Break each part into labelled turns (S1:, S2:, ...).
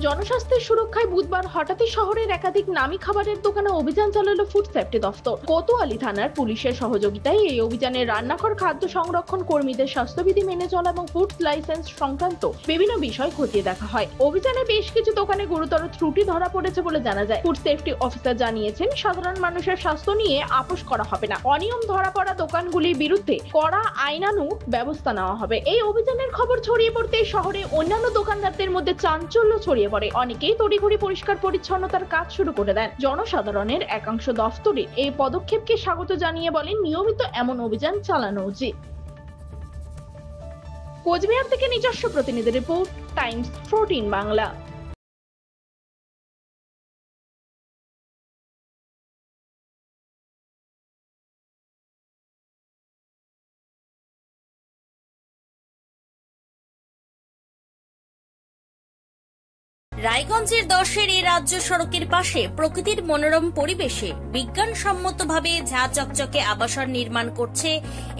S1: জনস্বাস্থ্যের সুরক্ষায় বুধবার হঠাৎই শহরের একাধিক নামী খাবারের দোকানে অভিযান চালালো ফুড সেফটি দফতর। কোতোয়ালি থানার পুলিশের সহযোগিতায় এই অভিযানে রান্নাঘর, খাদ্য সংরক্ষণ কর্মীদের স্বাস্থ্যবিধি মেনে চলা এবং ফুড লাইসেন্স সংক্রান্ত বিভিন্ন বিষয় খতিয়ে দেখা হয়। অভিযানে বেশ কিছু দোকানে গুরুতর ত্রুটি ধরা পড়েছে বলে জানা যায়। ফুড সেফটি অফিসার জানিয়েছেন, সাধারণ মানুষের স্বাস্থ্য নিয়ে আপোষ করা হবে না। অনিয়ম ধরা পড়া দোকানগুলির বিরুদ্ধে কড়া আইনানুগ ব্যবস্থা নেওয়া হবে। এই অভিযানের খবর ছড়িয়ে পড়তে শহরে অন্যান্য দোকানদারদের মধ্যে চাঞ্চল্য ছড়িয়ে পড়ে। অনেকেই তড়িঘড়ি পরিষ্কার পরিচ্ছন্নতার কাজ শুরু করে দেন। জনসাধারণের একাংশ দফতরের এই পদক্ষেপকে স্বাগত জানিয়ে বলেন, নিয়মিত এমন অভিযান চালানো উচিত। কোচবিহার থেকে নিজস্ব প্রতিনিধি রিপোর্ট, টাইমস 14 বাংলা।
S2: রায়গঞ্জের 10-এর এই রাজ্য সড়কের পাশে প্রকৃতির মনোরম পরিবেশে বিজ্ঞানসম্মতভাবে ঝা চকচকে আবাসন নির্মাণ করছে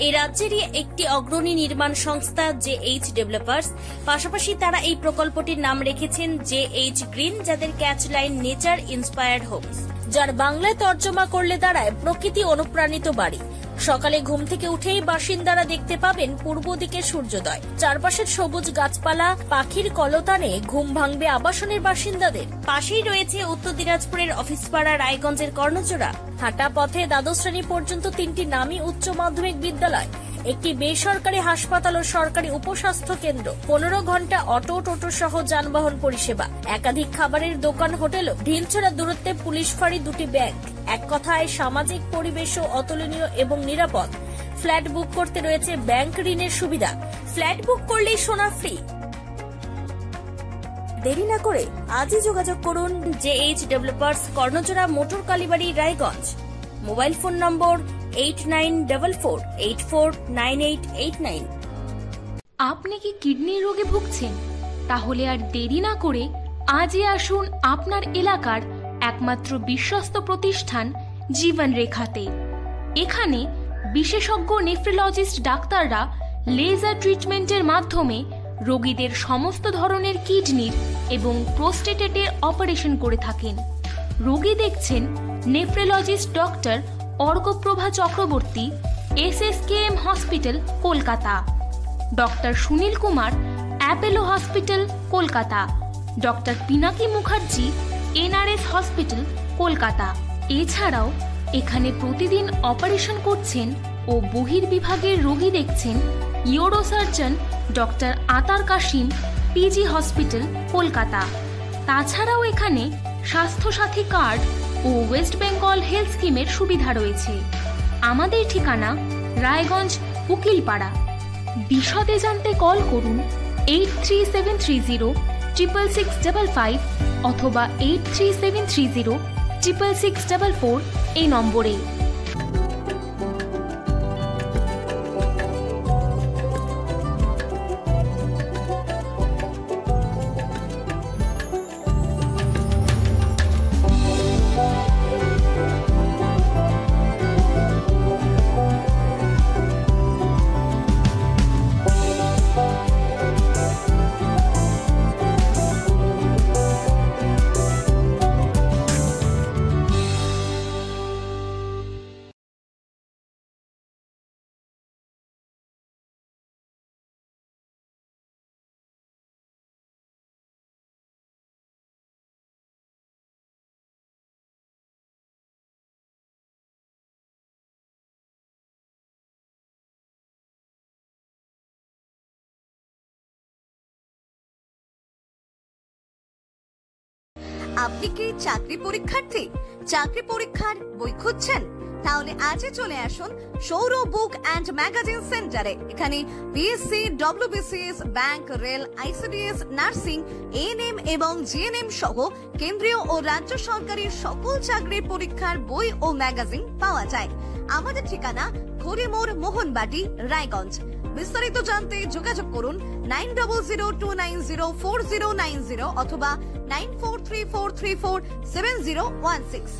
S2: এই রাজ্যেরই একটি অগ্রণী নির্মাণ সংস্থা JH ডেভেলপার্স। পাশাপাশি তারা এই প্রকল্পটির নাম রেখেছেন JH গ্রিন, যাদের catch line nature inspired homes, যার বাংলায় তর্জমা করলে দাঁড়ায় প্রকৃতি অনুপ্রাণিত বাড়ি। সকালে ঘুম থেকে উঠেই বাসিন্দারা দেখতে পাবেন পূর্ব দিকে সূর্যোদয়। চারপাশের সবুজ গাছপালা, পাখির কলতানে ঘুম ভাঙবে আবাসনের বাসিন্দাদের। পাশেই রয়েছে উত্তর দিনাজপুরের অফিসপাড়া রায়গঞ্জের কর্ণচূড়া। হাঁটা পথে দ্বাদশ শ্রেণী পর্যন্ত 3টি নামী উচ্চ মাধ্যমিক বিদ্যালয়, একটি বেসরকারি হাসপাতাল ও সরকারি উপস্বাস্থ্য কেন্দ্র, 15 ঘন্টা অটো, টোটো সহ যানবাহন পরিষেবা, একাধিক খাবারের দোকান, হোটেলও, ঢিলছড়া দূরত্বে পুলিশ ফাঁড়ি, 2টি ব্যাংক। এক কথায় সামাজিক পরিবেশও অতুলনীয় এবং নিরাপদ। ফ্ল্যাট বুক করতে রয়েছে ব্যাংক ঋণের সুবিধা। ফ্ল্যাট বুক করলেই সোনা ফ্রি। দেরি না করে আজই যোগাযোগ করুন JH developers, Karnachura, motor Kalibari, Raiganj. Mobile phone number 8944849889।
S3: আপনি কি কিডনি রোগে ভুগছেন? তাহলে আর দেরি না করে আজই আসুন আপনার এলাকার একমাত্র বিশ্বস্ত প্রতিষ্ঠান জীবন রেখাতে। এখানে বিশেষজ্ঞ নেফ্রোলজিস্ট ডাক্তাররা লেজার ট্রিটমেন্টের মাধ্যমে রোগীদের সমস্ত ধরনের কিডনির এবং প্রোস্টেটের অপারেশন করে থাকেন। রোগী দেখছেন nephrologist doctor Arkaprabha Chakraborty, SSKM hospital, Kolkata. Doctor Sunil Kumar, Apollo hospital, Kolkata. Doctor Pinaki Mukherjee, NRS hospital, Kolkata. এছাড়াও এখানে প্রতিদিন অপারেশন করছেন ও বহির্বিভাগের রোগী দেখছেন ইউরোসার্জন ডক্টর আতার কাশিম, PG হসপিটাল, কলকাতা। তাছাড়াও এখানে স্বাস্থ্যসাথী কার্ড ও ওয়েস্ট বেঙ্গল হেলথ স্কিমের সুবিধা রয়েছে। আমাদের ঠিকানা রায়গঞ্জ, উকিলপাড়া। বিশদে জানতে কল করুন 8373066655 অথবা 8373066644 এই নম্বরে।
S4: আপনি কি চাকরি পরীক্ষার্থী? চাকরি পরীক্ষার বই খুঁজছেন? তাহলে আজই চলে আসুন সৌরভ বুক অ্যান্ড ম্যাগাজিন সেন্টারে। এখানে BSc, WBCS, bank, rail, ICDS, nursing, ANM এবং GNM সহ কেন্দ্রীয় ও রাজ্য সরকারের সকল চাকরির পরীক্ষার বই ও ম্যাগাজিন পাওয়া যায়। আমাদের ঠিকানা খড়িমোড়, মোহনবাটি, রায়গঞ্জ। বিস্তারিত জানতে যোগাযোগ করুন 9002904090 অথবা 9434347016।